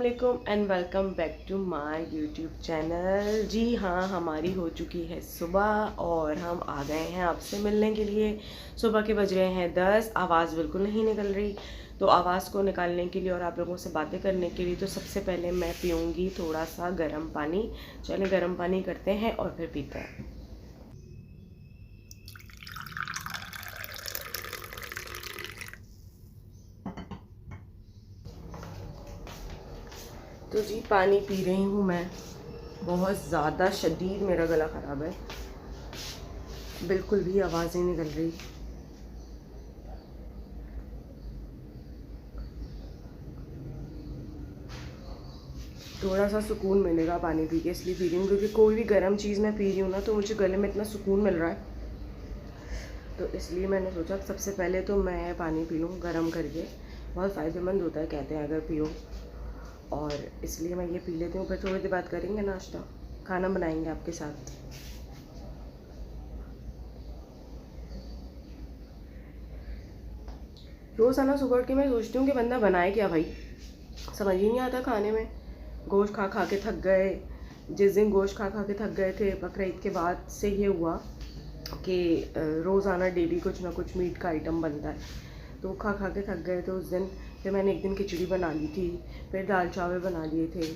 अस्सलामुअलैकुम and welcome back to my YouTube channel. जी हाँ, हमारी हो चुकी है सुबह और हम आ गए हैं आपसे मिलने के लिए। सुबह के बज रहे हैं 10। आवाज़ बिल्कुल नहीं निकल रही, तो आवाज़ को निकालने के लिए और आप लोगों से बातें करने के लिए तो सबसे पहले मैं पीऊँगी थोड़ा सा गर्म पानी। चलें गर्म पानी करते हैं और फिर पीते हैं। तो जी पानी पी रही हूँ मैं। बहुत ज़्यादा शदीद मेरा गला ख़राब है, बिल्कुल भी आवाज़ नहीं निकल रही। थोड़ा सा सुकून मिलेगा पानी पी के, इसलिए पी रही हूँ क्योंकि कोई भी गर्म चीज़ मैं पी रही हूँ ना तो मुझे गले में इतना सुकून मिल रहा है, तो इसलिए मैंने सोचा सबसे पहले तो मैं पानी पी लूँ गर्म करके। बहुत फ़ायदेमंद होता है कहते हैं अगर पियो, और इसलिए मैं ये पी लेती हूँ। फिर थोड़ी देर बात करेंगे नाश्ता, खाना बनाएंगे आपके साथ। रोज़ाना सुबह उठ के मैं सोचती हूँ कि बंदा बनाए क्या भाई, समझ ही नहीं आता खाने में। गोश्त खा खा के थक गए। जिस दिन गोश्त खा खा के थक गए थे बकरा ईद के बाद से ये हुआ कि रोज़ाना डेली कुछ ना कुछ मीट का आइटम बनता है, तो खा खा के थक गए। तो उस दिन फिर मैंने एक दिन खिचड़ी बना ली थी, फिर दाल चावल बना लिए थे,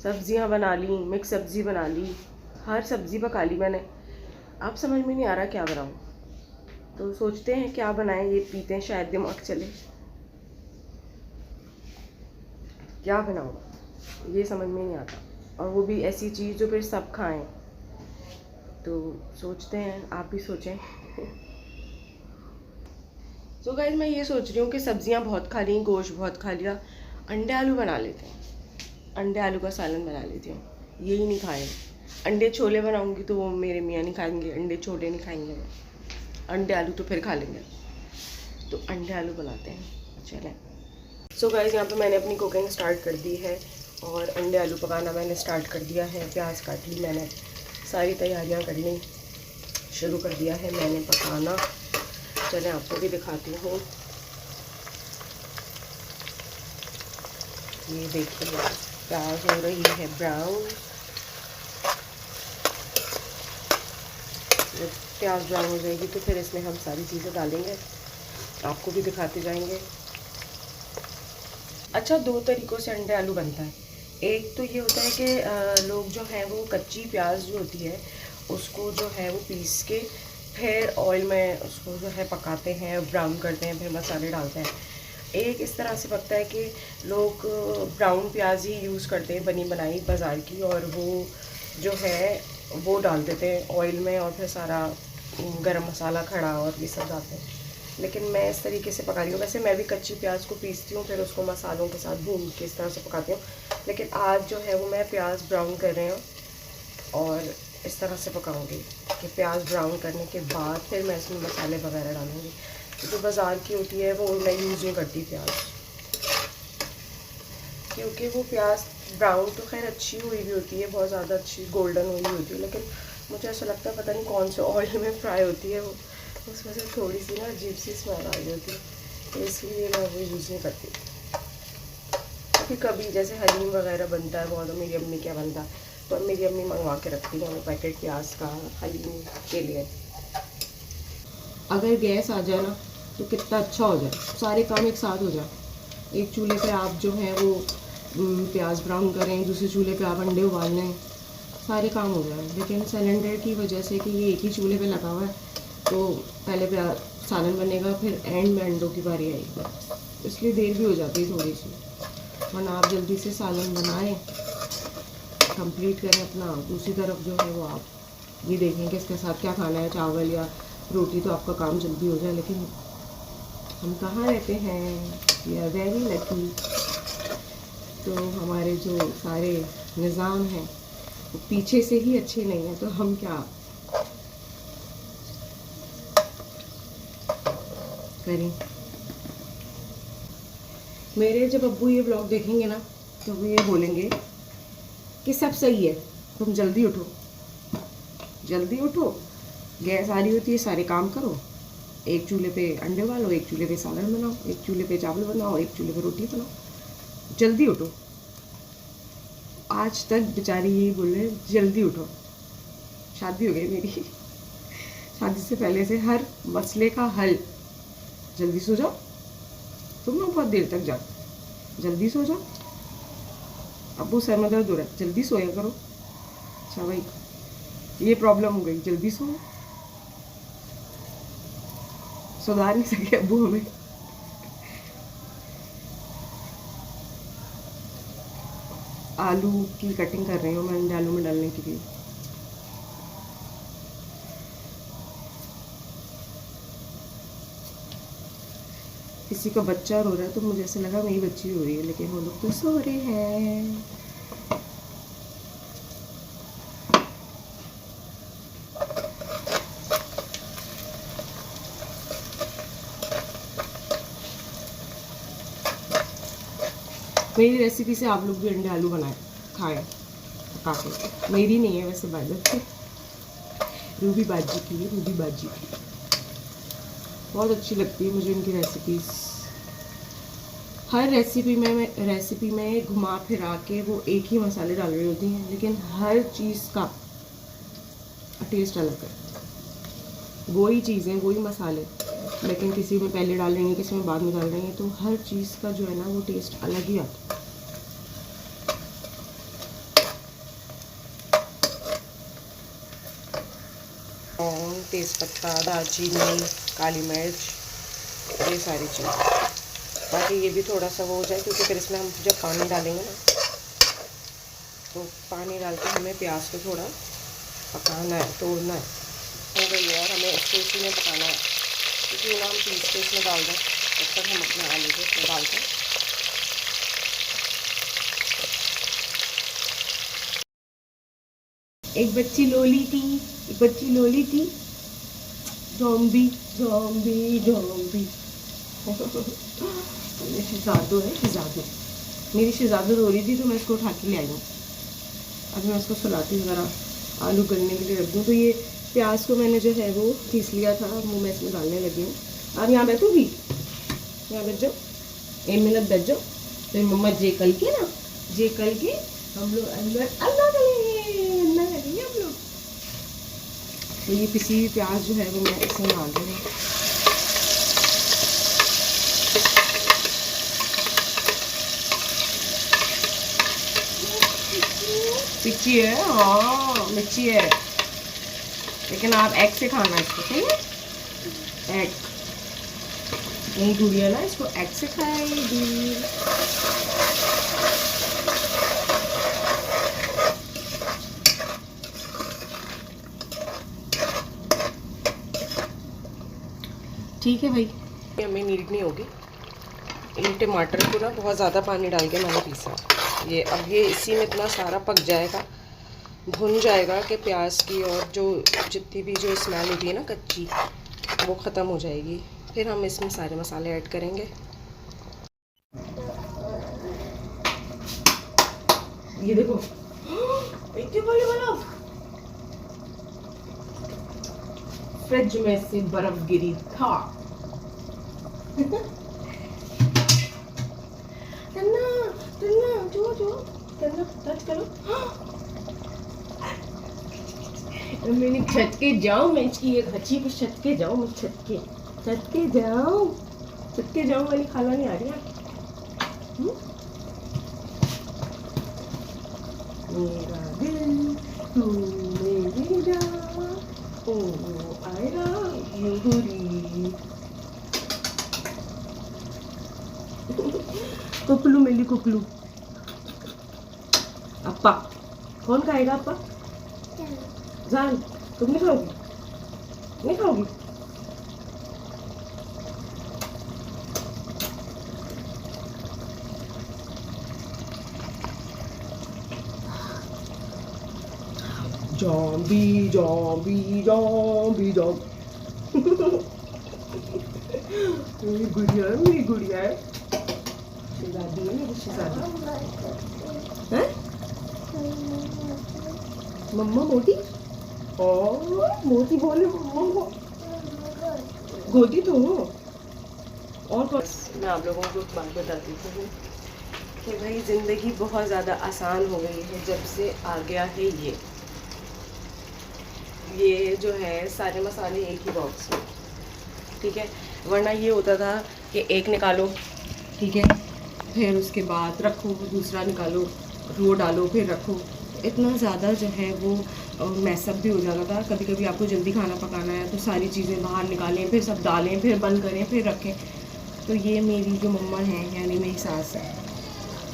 सब्ज़ियाँ बना ली, मिक्स सब्ज़ी बना ली, हर सब्ज़ी पका ली मैंने। अब समझ में नहीं आ रहा क्या बनाऊँ, तो सोचते हैं क्या बनाएं, ये पीते हैं शायद दिमाग चले। क्या बनाऊँ ये समझ में नहीं आता, और वो भी ऐसी चीज़ जो फिर सब खाएं। तो सोचते हैं, आप भी सोचें। तो गाइस मैं ये सोच रही हूँ कि सब्जियाँ बहुत खा ली, गोश्त बहुत खा लिया, अंडे आलू बना लेते हैं। अंडे आलू का सालन बना लेती हूँ, यही नहीं खाए। अंडे छोले बनाऊँगी तो वो मेरे मियाँ नहीं खाएंगे, अंडे छोले नहीं खाएंगे, अंडे आलू तो फिर खा लेंगे। तो अंडे आलू बनाते हैं, चलें। सो गाइस यहाँ पे मैंने अपनी कुकिंग स्टार्ट कर दी है और अंडे आलू पकाना मैंने स्टार्ट कर दिया है। प्याज काट ली मैंने, सारी तैयारियाँ कर ली, शुरू कर दिया है मैंने पकाना। चलें आपको भी दिखाती हूँ। ये देखिए प्याज हो रही है ब्राउन। जब प्याज ब्राउन हो जाएगी तो फिर इसमें हम सारी चीज़ें डालेंगे, आपको भी दिखाते जाएंगे। अच्छा, दो तरीक़ों से अंडे आलू बनता है। एक तो ये होता है कि लोग जो हैं वो कच्ची प्याज जो होती है उसको जो है वो पीस के फिर ऑयल में उसको जो है पकाते हैं, ब्राउन करते हैं, फिर मसाले डालते हैं। एक इस तरह से पकता है कि लोग ब्राउन प्याज ही यूज़ करते हैं बनी बनाई बाज़ार की, और वो जो है वो डाल देते हैं ऑयल में और फिर सारा गरम मसाला खड़ा और ये सब डालते हैं। लेकिन मैं इस तरीके से पका रही हूँ। वैसे मैं भी कच्ची प्याज को पीसती हूँ, फिर उसको मसालों के साथ भून के इस तरह से पकाती हूँ, लेकिन आज जो है वो मैं प्याज ब्राउन कर रही हूँ और इस तरह से पकाऊंगी कि प्याज ब्राउन करने के बाद फिर मैं इसमें मसाले वगैरह डालूँगी। जो बाज़ार की होती है वो मैं यूज़ नहीं करती प्याज, क्योंकि वो प्याज ब्राउन तो खैर अच्छी हुई भी होती है, बहुत ज़्यादा अच्छी गोल्डन हुई होती है, लेकिन मुझे ऐसा लगता है पता नहीं कौन से ऑयल में फ्राई होती है वो, उसमें से थोड़ी सी ना अजीब सी स्मेल आ रही होती है, तो इसलिए मैं वो यूज़ नहीं करती। क्योंकि कभी जैसे हलीम वगैरह बनता है बहुत, मेरी अम्मी क्या बनता है तो मेरी अम्मी मंगवा के रखती है वो पैकेट प्याज का हलीम के लिए। अगर गैस आ जाए ना तो कितना अच्छा हो जाए, सारे काम एक साथ हो जाए। एक चूल्हे पे आप जो है वो प्याज ब्राउन करें, दूसरे चूल्हे पे आप अंडे उबाल लें, सारे काम हो जाए। लेकिन सिलेंडर की वजह से कि ये एक ही चूल्हे पे लगा हुआ है तो पहले सालन बनेगा, फिर एंड में अंडों की बारी आएगी, इसलिए देर भी हो जाती है थोड़ी सी। वरना आप जल्दी से सालन बनाएं, कंप्लीट करें अपना। दूसरी तरफ जो है वो आप ये देखें कि इसके साथ क्या खाना है, चावल या रोटी, तो आपका काम जल्दी हो जाए। लेकिन हम कहाँ रहते हैं, वी आर वेरी लकी। तो हमारे जो सारे निज़ाम हैं वो पीछे से ही अच्छे नहीं हैं, तो हम क्या करें। मेरे जब अब्बू ये ब्लॉग देखेंगे ना तो वो ये बोलेंगे कि सब सही है, तुम जल्दी उठो, जल्दी उठो, गैस आ रही होती है, सारे काम करो। एक चूल्हे पे अंडे उबालो, एक चूल्हे पे सालन बनाओ, एक चूल्हे पे चावल बनाओ, एक चूल्हे पे रोटी बनाओ, जल्दी उठो। आज तक बेचारी यही बोल रहे जल्दी उठो। शादी हो गई मेरी, शादी से पहले से हर मसले का हल जल्दी सो जाओ, तुम लोग बहुत देर तक जाओ, जल्दी सो जाओ, अब्बू सर में दर्द हो रहा है जल्दी सोया करो। अच्छा भाई ये प्रॉब्लम हो गई, जल्दी सो। सुधार नहीं सके अब्बू हमें। आलू की कटिंग कर रही हूँ मैं अंडे आलू में डालने के लिए। किसी का बच्चा रो रहा है तो मुझे ऐसा लगा मेरी बच्ची रो रही है, लेकिन वो लोग तो सो रहे हैं। मेरी रेसिपी से आप लोग भी अंडे आलू बनाए खाएं पका के। मेरी नहीं है वैसे, बाय द वे रूबी बाजी की है, रूबी बाजी की। बहुत अच्छी लगती है मुझे इनकी रेसिपीज़। हर रेसिपी में घुमा फिरा के वो एक ही मसाले डाल रही होती हैं, लेकिन हर चीज़ का टेस्ट अलग है। वही चीज़ें वही मसाले, लेकिन किसी में पहले डाल रही हैं किसी में बाद में डाल रही हैं, तो हर चीज़ का जो है ना वो टेस्ट अलग ही आता है। तेज़पत्ता, दालचीनी, काली मिर्च, ये सारी चीज़। बाकी ये भी थोड़ा सा वो हो जाए, क्योंकि फिर इसमें हम जब पानी डालेंगे ना, तो पानी डाल के हमें प्याज को थोड़ा पकाना है, तोड़ना है। हो गई है और हमें इसको इसी में पकाना है, क्योंकि ना हम पीस के इसमें डाल दें, तब तक हम अपने आलू को इसमें डाल दें। एक बच्ची लोली थी, एक बच्ची लोली थी, ज़ॉम्बी ज़ॉम्बी ज़ॉम्बी। मेरी शिजादो है, शिजादो मेरी शिजादो रो रही थी तो मैं इसको उठा के ले आई हूँ। अभी मैं इसको सुलाती हूँ, ज़रा आलू गलने के लिए रख दूँ। तो ये प्याज को मैंने जो है वो पीस लिया था, अब मैं इसमें डालने लगी हूँ। आप यहाँ बैठोगी, यहाँ बैठ जाओ, 1 मिनट बैठ जाओ। तो मम्मा जे कल के ना, जे कल के हम लोग अंदर अल्लाह करेंगे हम लोग। तो ये पिसी हुई प्याज जो है वो मैं इसमें डाल रही हूँ। मिर्ची है, हाँ मिर्ची है, लेकिन आप एग से खाना है इसको, ठीक है? एग नहीं गुड़िया ना, इसको एग से खाएगी। ठीक है भाई, हमें नीड नहीं होगी। इन टमाटर को ना बहुत ज़्यादा पानी डाल के मैंने पीसा। ये अब ये इसी में इतना सारा पक जाएगा, भुन जाएगा कि प्याज की और जो जितनी भी जो स्मेल होती है ना कच्ची, वो ख़त्म हो जाएगी। फिर हम इसमें सारे मसाले ऐड करेंगे। ये देखो इतने बड़े वाला फ्रिज में से बर्फ गिरी था। तन्ना तन्ना जो जो तन्ना टच करो। मैंने छत के जाऊँ, मैं इसकी एक अच्छी पे छत के जाऊँ, मैं छत के जाऊँ वाली खाना नहीं आ रही है। मेरा दिल तू मेरी जान, ओ आएगा युगुरी। कुकलू मेली कुकलू। अप्पा कौन खाएगा? अप्पा जान, तुम नहीं खाओगी? नहीं खाओगी? Zombie, zombie, zombie, zombie. मेरी गुड़िया है, शहजादी है मेरी शहजादी। हैं? मम्मा मोटी? और मोटी बोले मम्मा को गोदी तो हो। और मैं आप लोगों को एक बात बताती हूँ कि भाई ज़िंदगी बहुत ज़्यादा आसान हो गई है जब से आ गया है ये जो है सारे मसाले एक ही बॉक्स में, ठीक है। वरना ये होता था कि एक निकालो, ठीक है, फिर उसके बाद रखो, दूसरा निकालो, वो डालो, फिर रखो। इतना ज़्यादा जो है वो मैसअप भी हो जाता था। कभी कभी आपको जल्दी खाना पकाना है तो सारी चीज़ें बाहर निकालें, फिर सब डालें, फिर बंद करें, फिर रखें। तो ये मेरी जो मम्मा हैं यानी मेरी सास है,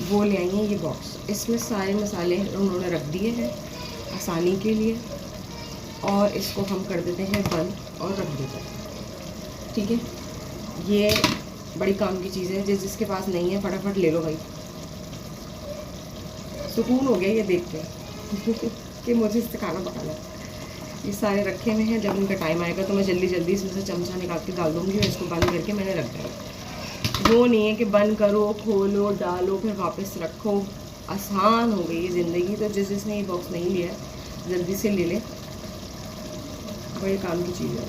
वो ले आई हैं ये बॉक्स। इसमें सारे मसाले उन्होंने रख दिए हैं आसानी के लिए, और इसको हम कर देते हैं बंद और रख देते हैं, ठीक है। ये बड़ी काम की चीज़ है, जिसके पास नहीं है फटाफट ले लो भाई। सुकून हो गया ये देख के कि मुझे इससे खाना पकाना है। ये सारे रखे हुए हैं, जब उनका टाइम आएगा तो मैं जल्दी जल्दी इसमें से चमचा निकाल के डाल दूँगी, और इसको बंद करके मैंने रख दिया। वो नहीं है कि बंद करो, खोलो, डालो, फिर वापस रखो। आसान हो गई ये ज़िंदगी। तो जिसने ये बॉक्स नहीं लिया जल्दी से ले ले, बड़े काम की चीज़ है।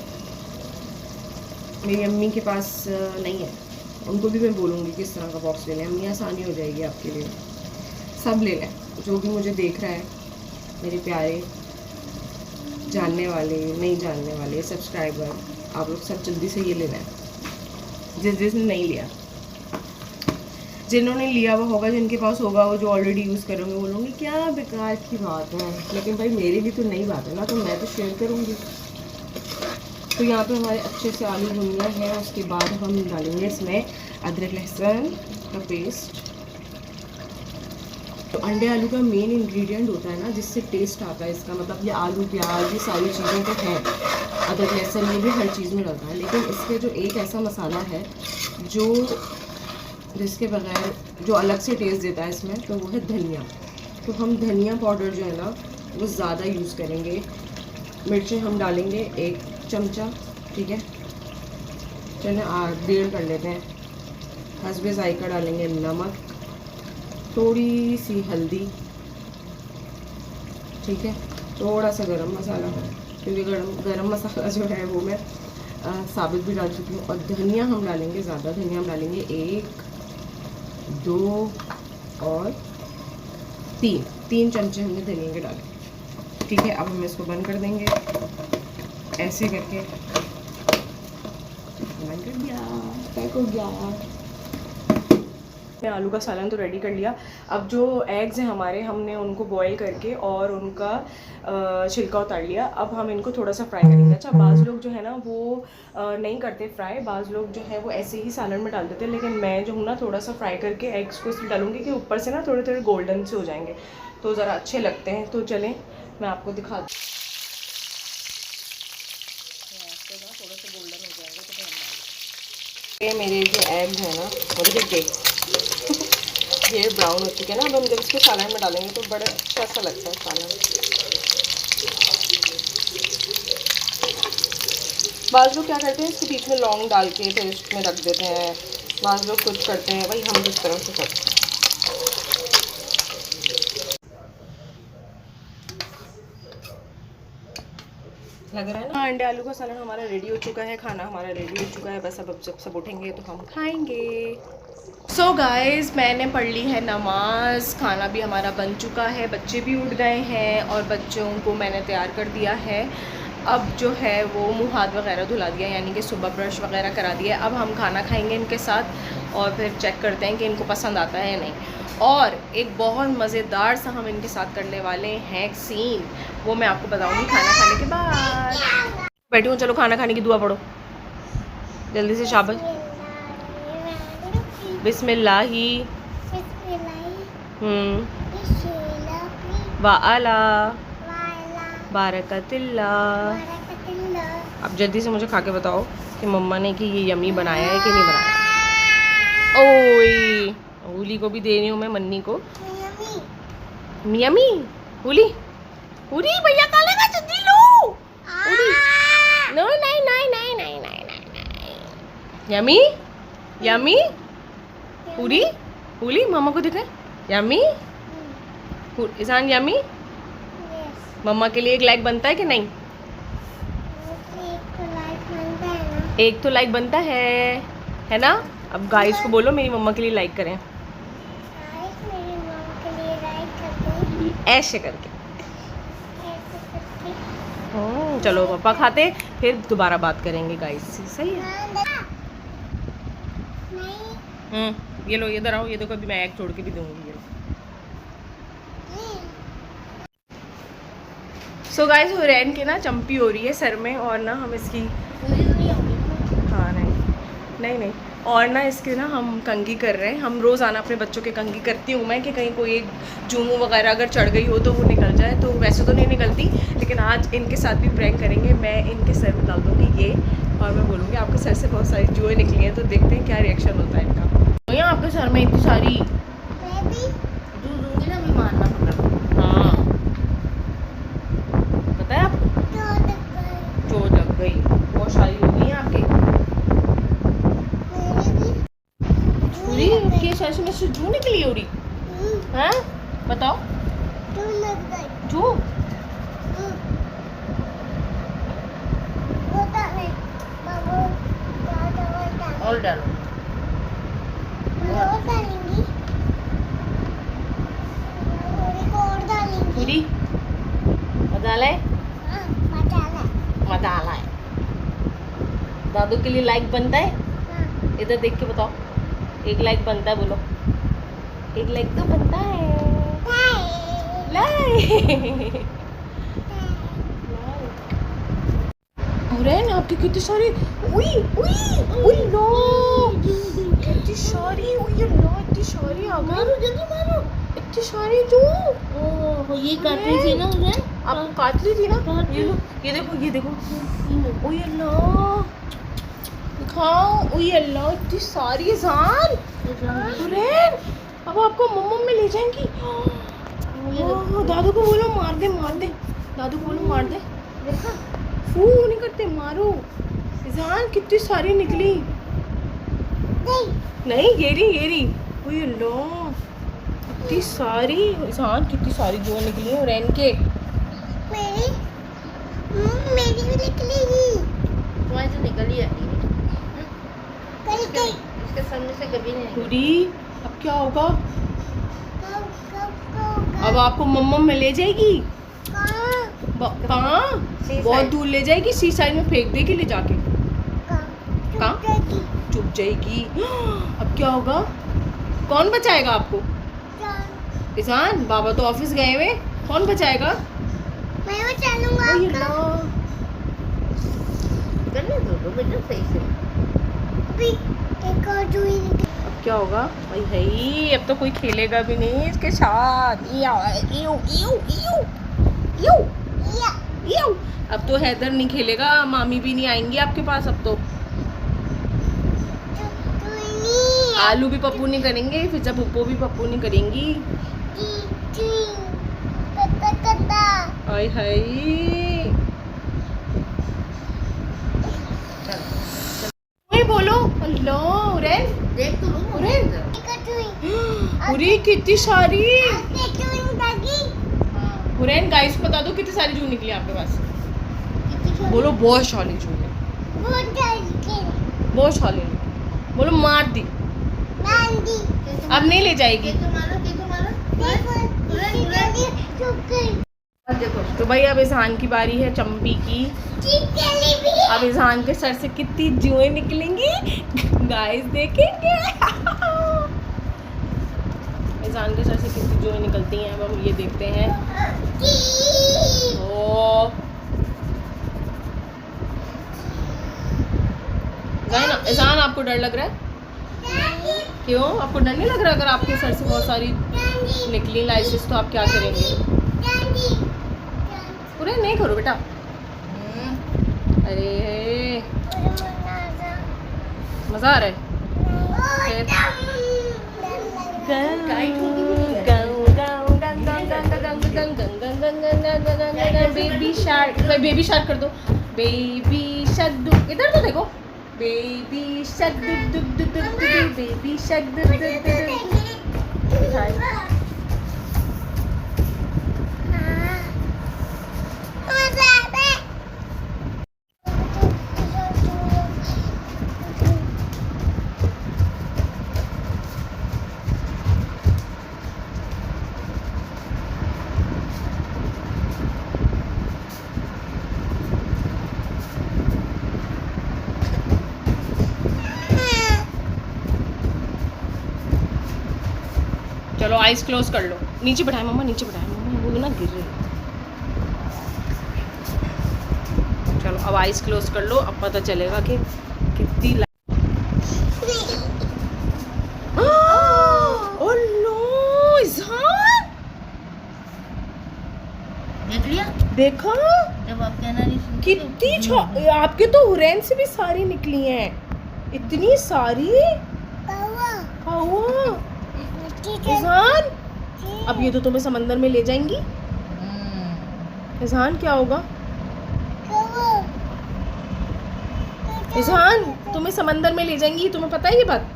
मेरी अम्मी के पास नहीं है, उनको भी मैं बोलूँगी किस तरह का बॉक्स ले लें। अम्मी आसानी हो जाएगी आपके लिए, सब ले लें। जो भी मुझे देख रहा है, मेरे प्यारे जानने वाले, नहीं जानने वाले सब्सक्राइबर, आप लोग सब जल्दी से ये ले लें, जिसने नहीं लिया। जिन्होंने लिया हुआ होगा, जिनके पास होगा, वो जो ऑलरेडी यूज़ करेंगे, वो बोलेंगे क्या बेकार की बात है, लेकिन भाई मेरी भी तो नई बात है ना, तो मैं तो शेयर करूँगी। तो यहाँ पे हमारे अच्छे से आलू भुन गया है। उसके बाद हम डालेंगे इसमें अदरक लहसुन का पेस्ट। तो अंडे आलू का मेन इंग्रेडिएंट होता है ना, जिससे टेस्ट आता है इसका, मतलब ये आलू प्याज ये सारी चीज़ें तो हैं, अदरक लहसुन ये भी हर चीज़ में डलता है, लेकिन इसके जो एक ऐसा मसाला है जो जिसके बगैर जो अलग से टेस्ट देता है इसमें, तो वो है धनिया। तो हम धनिया पाउडर जो है ना वो ज़्यादा यूज़ करेंगे। मिर्चें हम डालेंगे 1 चमचा, ठीक है। चलिए 1.5 कर लेते हैं। हस्बे जायका डालेंगे नमक, थोड़ी सी हल्दी, ठीक है, थोड़ा सा गरम मसाला, क्योंकि गरम मसाला जो है वो मैं साबित भी डाल चुकी हूँ। और धनिया हम डालेंगे ज़्यादा, धनिया हम डालेंगे 1, 2 और 3 चमचे हमने धनिया के डाले, ठीक है। अब हम इसको बंद कर देंगे ऐसे करके। बंद कर दिया, पैक हो गया। मैं आलू का सालन तो रेडी कर लिया। अब जो एग्स हैं हमारे, हमने उनको बॉईल करके और उनका छिलका उतार लिया। अब हम इनको थोड़ा सा फ्राई करेंगे। अच्छा, बाज़ लोग जो है ना वो नहीं करते फ्राई, बाज़ लोग जो है वो ऐसे ही सालन में डाल देते हैं, लेकिन मैं जो हूँ ना थोड़ा सा फ्राई करके एग्स को इसलिए डालूँगी कि ऊपर से ना थोड़े थोड़े गोल्डन से हो जाएंगे, तो ज़रा अच्छे लगते हैं। तो चलें मैं आपको दिखा दूँ, थोड़ा सा गोल्डन हो जाएगा तो हम ये मेरे जो एग्स हैं ना वो देखिए ये ब्राउन हो चुके हैं ना। अब हम जब इसको सालन में डालेंगे तो बड़ा अच्छा सा लगता है सालन। बाज़ लोग क्या करते हैं, इसके बीच में लौंग डाल के फिर इसमें रख देते हैं, बाज़ लोग कुछ करते हैं, भाई हम किस तरह से करते हैं। लग रहा है ना। अंडे आलू का सालन हमारा रेडी हो चुका है, खाना हमारा रेडी हो चुका है। बस अब जब सब उठेंगे तो हम खाएंगे। सो गाइज़, मैंने पढ़ ली है नमाज, खाना भी हमारा बन चुका है, बच्चे भी उठ गए हैं और बच्चों को मैंने तैयार कर दिया है। अब जो है वो मुँह हाथ वगैरह धुला दिया, यानी कि सुबह ब्रश वगैरह करा दिया। अब हम खाना खाएंगे इनके साथ और फिर चेक करते हैं कि इनको पसंद आता है या नहीं। और एक बहुत मज़ेदार सा हम इनके साथ करने वाले हैं सीन, वो मैं आपको बताऊंगी खाना खाने के बाद। बैठी हूँ, चलो खाना खाने की दुआ पढ़ो जल्दी से, शाबाश। बिस्मिल्लाही वाला बारकतिल्ला। अब जल्दी से मुझे खा के बताओ कि मम्मा ने कि ये यमी बनाया है कि नहीं बनाया। ओए, हुली को भी दे रही हूँ मैं, मन्नी को। यमी, हुली, हुली भैया खा लेगा, जल्दी लो। हुली, नो नहीं नहीं नहीं नहीं नहीं नहीं। यमी, यमी, हुली, हुली मम्मा को दिखाए। Yummy, Ishan yummy. मम्मा के लिए एक लाइक बनता है कि नहीं? एक तो लाइक बनता है ना। अब गाइस को बोलो मेरी मम्मा के लिए लाइक करें। ऐसे करके। चलो पापा खाते फिर दोबारा बात करेंगे गाइस से, सही है? ये लो इधर आओ, ये देखो अभी मैं एक छोड़ के भी दूंगी। सो गाइस हुरैन के ना चंपी हो रही है सर में, और ना हम इसकी हाँ नहीं और ना इसके ना हम कंघी कर रहे हैं। हम रोज़ाना अपने बच्चों के कंघी करती हूँ मैं, कि कहीं कोई एक जूनू वगैरह अगर चढ़ गई हो तो वो निकल जाए। तो वैसे तो नहीं निकलती, लेकिन आज इनके साथ भी प्रैंक करेंगे। मैं इनके सर में डाल दूँगी ये, और मैं बोलूँगी आपके सर से बहुत सारी जुएँ निकली हैं, तो देखते हैं क्या रिएक्शन होता है इनका। तो यहाँ आपके सर में इतनी सारी दूंगी ना, मैं मारना पड़ा। हाँ पता है आपको, चोट लग गई, बहुत सारी हो गई है आपके। पूरी के सर में से जू निकली हो रही है, बताओ जू। और डालो पूरी मसाला है। दादू के लिए लाइक बनता है, इधर देख के बताओ, एक लाइक बनता है, बोलो एक लाइक तो बनता है। लाइक हुरैन आपके कितनी सारी, उई लो कितनी सारी, इतनी सारी आ गई, जल्दी मारो, इतनी सारी जो ये काट रही थी ना हुरैन, आप काट रही थी ना। ये देखो ओए अल्लाह, दिखाओ, ओए अल्लाह इतनी सारी जान हुरैन। अब आपको मम्मा में ले जाएंगी। दादू को बोलो मार दे, दादू को बोलो मार दे। देखा फू नहीं करते, मारो। जान कितनी सारी निकली। नहीं ये रही ओए अल्लाह इतनी सारी जान, कितनी सारी जो निकली है हुरैन के। मेरी भी निकलेगी, तुम्हारी तो निकल ही आती है, इसके सामने से कभी नहीं पूरी। अब क्या होगा? अब आपको मम्मा में ले जाएगी। कहाँ? बहुत दूर ले जाएगी, सी साइड में फेंक देगी ले जाके। कहाँ? चुप जाएगी। अब क्या होगा? कौन बचाएगा आपको? किसान बाबा तो ऑफिस गए हुए, कौन बचाएगा? मैं बचा लूंगा। बेटा सही से। एक और जुई। अब क्या होगा भाई? है अब तो कोई खेलेगा भी नहीं इसके साथ। अब तो हैदर नहीं खेलेगा, मामी भी नहीं आएंगी आपके पास अब तो। आलू भी पप्पू नहीं करेंगे, फिर जब पप्पू भी पप्पू नहीं करेंगी। हाय बोलो अल्लाह हुरैन, देख तो लो हुरैन कितनी सारी। हुरैन गाइस बता दो कितनी सारी जू निकली आपके पास? बोलो बहुत सारी जू है, बहुत सारी। बोलो मार दी। अब नहीं ले जाएगी। तो भाई अब इज़हान की बारी है, चंपी की। अब इज़हान के सर से कितनी जुएं निकलेंगी गाइस देखेंगे। इज़हान के सर से कितनी जुएं निकलती हैं, अब हम ये देखते हैं। इज़हान आपको डर लग रहा है? क्यों आपको डर नहीं लग रहा? अगर आपके सर से बहुत सारी निकली लाइसेंस तो आप क्या करेंगे? पूरे नहीं करो बेटा। अरे मजा आ रहा है। बेबी शार्क, बेबी शार्क कर दो। बेबी शार्क, इधर तो देखो। Baby shark, baby shark. चलो आइज क्लोज कर लो। नीचे बैठाए मम्मा, नीचे बैठाए मम्मा, वो ना गिर रही। चलो अब आइज क्लोज कर लो, अब पता चलेगा कि कितनी देख लिया, देखा जब आप कहना नहीं सुनते कितनी आपके तो हुरैन से भी सारी निकली हैं, इतनी सारी। इज़हान, अब ये तो तुम्हें समंदर में ले जाएंगी। इज़हान क्या होगा? इज़हान तुम्हें समंदर में ले जाएंगी, तुम्हें पता है ये बात है?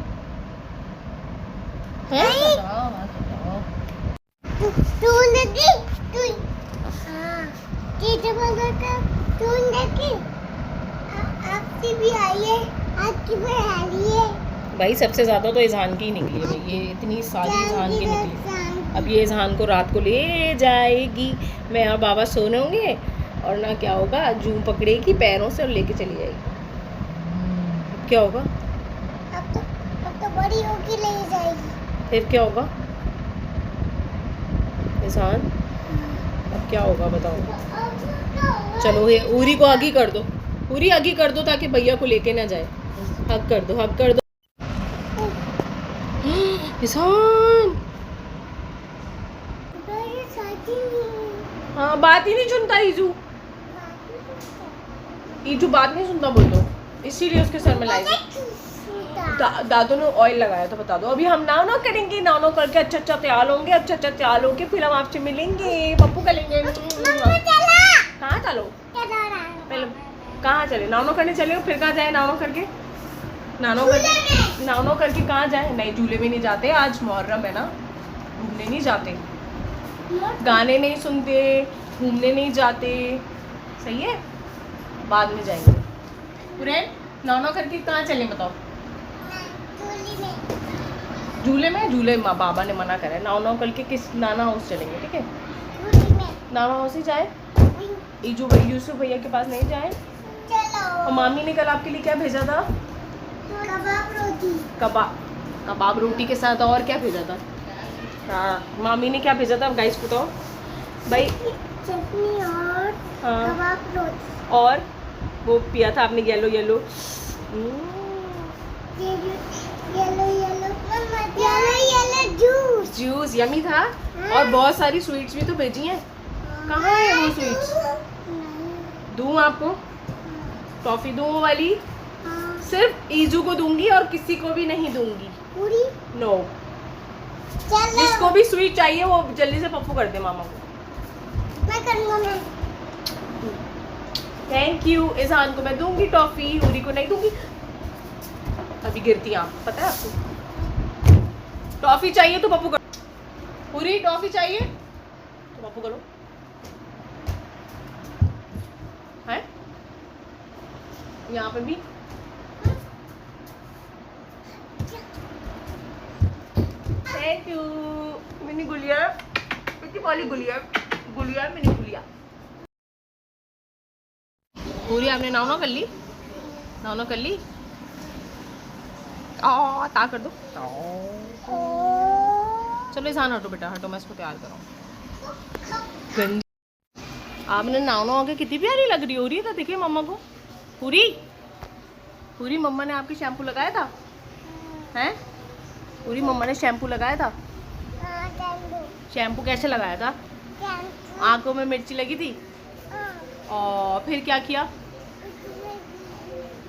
आपकी भी आई है, आपकी भी आई है भाई। सबसे ज़्यादा तो इज़हान की ही निकली है भाई, ये इतनी सारी इज़हान की निकली। अब ये इज़हान को रात को ले जाएगी, मैं और बाबा सोने होंगे और ना क्या होगा, जूम पकड़ेगी पैरों से और लेके चली जाएगी। अब क्या होगा? अब तो बड़ी होगी ले जाएगी। फिर क्या होगा इज़हान? अब क्या होगा बताओ? चलो ये उरी को आगे कर दो, उरी आगे कर दो ताकि भैया को लेके ना जाए। हक कर दो, हक कर दो। इज़हान हाँ, बात ही नहीं सुनता ईजू। ईजू बात नहीं सुनता बोल दो, इसीलिए उसके सर में लाएगी। दादू ने ऑयल लगाया था, बता दो। अभी हम नाव करेंगे, नाव करके अच्छा अच्छा तैयार होंगे, अच्छा अच्छा तैयार होके फिर हम आपसे मिलेंगे, पप्पू करेंगे। कहाँ चलो? पहले कहाँ चले? नाव करने चले, फिर कहाँ जाए? नाव करके नाव करके कहाँ जाए? नहीं, झूले में नहीं जाते, आज मुहर्रम है ना, घूमने नहीं जाते, गाने नहीं सुनते, घूमने नहीं जाते, सही है, बाद में जाएंगे। हुरैन नाव करके कहाँ चले बताओ? झूले में? झूले बाबा ने मना करा है, नाव करके किस नाना हाउस चलेंगे, ठीक है? नाना हाउस ही जाए, ईजू यूसुफ भैया के पास नहीं जाए। और मामी ने कल आपके लिए क्या भेजा था? कबाब रोटी। कबाब रोटी के साथ और क्या भेजा था? हाँ, मामी ने क्या भेजा था गाइस बताओ भाई? चटनी और कबाब रोटी। और वो पिया था आपने येलो येलो जूस, यमी था। और बहुत सारी स्वीट्स भी तो भेजी हैं। कहाँ है वो स्वीट्स? दूँ आपको? टॉफी दूँ वो वाली? सिर्फ ईजू को दूंगी और किसी को भी नहीं दूंगी। पूरी? नो। जिसको भी स्वीट चाहिए वो जल्दी से पप्पू कर दे मामा को। मैं करूँगा मैं। Thank you. इज़हान को मैं दूंगी टॉफी, उरी को नहीं दूंगी। अभी गिरती आँख, पता है आपको? टॉफी चाहिए तो पप्पू करो। उरी टॉफी चाहिए तो पप्पू करो। है यहाँ पे भी। थैंक यू मिनी गुलिया, कितनी वाली गुलिया, गुलिया मिनी गुलिया। पूरी आपने नाव कर ली, नाव कर ली। ता कर दो। चलो इज़हान हटो बेटा, हटो, मैं इसको तैयार कराऊँ। गंदी आपने नाव होके कितनी प्यारी लग रही हो रही था, देखिए मम्मा को। पूरी पूरी मम्मा ने आपकी शैम्पू लगाया था? हैं? पूरी मम्मा ने शैम्पू लगाया था? शैम्पू कैसे लगाया था? आंखों में मिर्ची लगी थी और फिर क्या किया?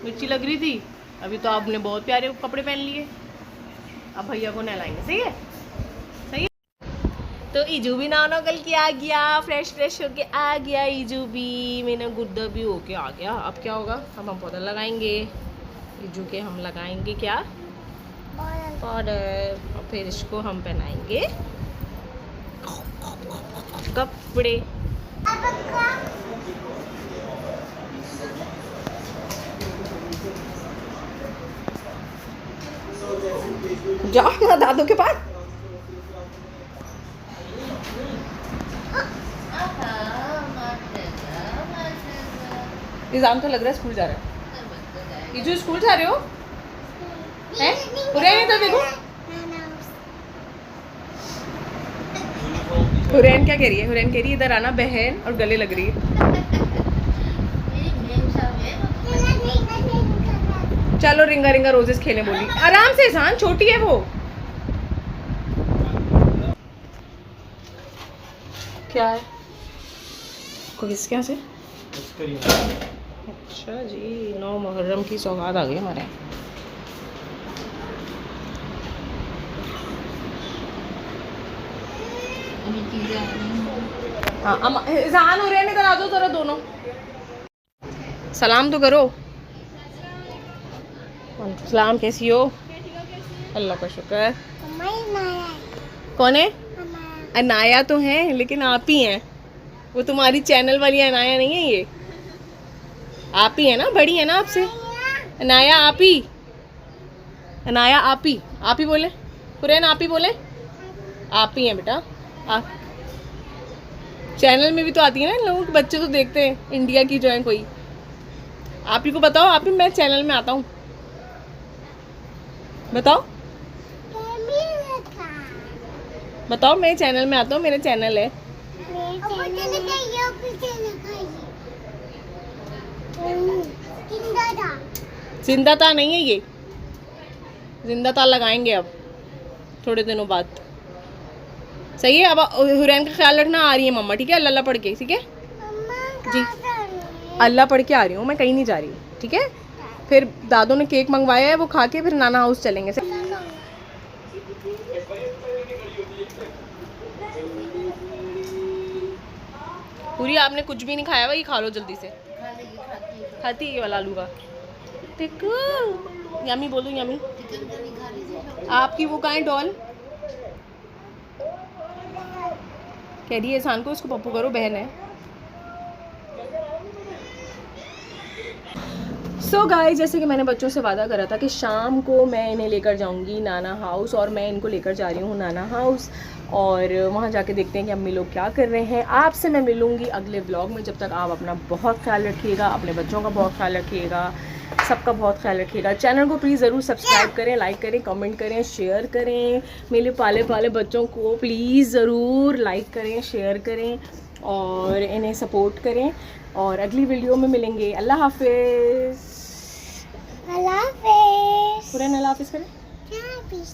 मिर्ची लग रही थी। अभी तो आपने बहुत प्यारे कपड़े पहन लिए, अब भैया को नहलाएंगे, सही है? सही है। तो ईजू भी नाव कल के आ गया, फ्रेश होके आ गया ईजू भी, मैंने गुड्डा भी होके आ गया। अब क्या होगा? अब हम पौधा लगाएंगे ईजू के, हम लगाएंगे क्या? पाउडर। और फिर इसको हम पहनाएंगे कपड़े। जाओ ना दादू के पास। इज़हान तो लग रहा है स्कूल जा रहा है। ईजू स्कूल जा रहे हो? हैं? पूरे तो देखो हुरैन क्या कह रही है? हुरैन कह रही है इधर आना बहन, और गले लग रही है। चलो रिंगा रिंगा रोजेस खेलने बोली। आराम से एहसान, छोटी है वो। क्या है? को किसके यहाँ से? अच्छा जी, 9 मुहर्रम की सौगात आ गई हमारे। हाँ एहसान हो रहे हैं, इधर आ जाओ जरा दोनों। सलाम तो करो। सलाम, कैसी हो? अल्लाह का शुक्र। कौन है? अनाया तो है, लेकिन आप ही हैं। वो तुम्हारी चैनल वाली अनाया नहीं है, ये आप ही है ना, बड़ी है ना आपसे। अनाया आप ही, अनाया आप ही बोले। हुरैन आप ही बोले, आप ही हैं बेटा। आप चैनल में भी तो आती है ना, इन लोगों के बच्चे तो देखते हैं, इंडिया की जो है कोई। आप ही को बताओ, आप ही मैं चैनल में आता हूँ, बताओ बताओ। मैं चैनल में आता हूँ, मेरा चैनल है। जिंदाता नहीं है ये, जिंदाता लगाएंगे अब थोड़े दिनों बाद। सही है। अब हुरैन का ख्याल रखना। आ रही है मम्मा, ठीक है? अल्लाह पढ़ के, ठीक है जी? अल्लाह पढ़ के आ रही हूँ मैं, कहीं नहीं जा रही, ठीक है? फिर दादों ने केक मंगवाया है, वो खा के फिर नाना हाउस चलेंगे। पूरी आपने कुछ भी नहीं खाया हुआ, ये खा लो जल्दी से। खाती है ये वाला आलू का टिक्कू। यमी बोलो, यमी। आपकी वो कहाँ है डॉल? कह रही है एहसान को उसको पप्पू करो, बहन है। सो गाइस, जैसे कि मैंने बच्चों से वादा करा था कि शाम को मैं इन्हें लेकर जाऊंगी नाना हाउस, और मैं इनको लेकर जा रही हूँ नाना हाउस, और वहाँ जाके देखते हैं कि अम्मी लोग क्या कर रहे हैं। आपसे मैं मिलूँगी अगले व्लॉग में। जब तक आप अपना बहुत ख्याल रखिएगा, अपने बच्चों का बहुत ख्याल रखिएगा, सबका बहुत ख्याल रखिएगा। चैनल को प्लीज़ ज़रूर सब्सक्राइब करें, लाइक करें, कमेंट करें, शेयर करें। मेरे पाले पाले बच्चों को प्लीज़ ज़रूर लाइक करें, शेयर करें और इन्हें सपोर्ट करें। और अगली वीडियो में मिलेंगे। अल्लाह हाफिज़। अल्लाह हाफिज़। पूरा अल्लाह हाफिज़ करें। अल्लाह हाफिज़।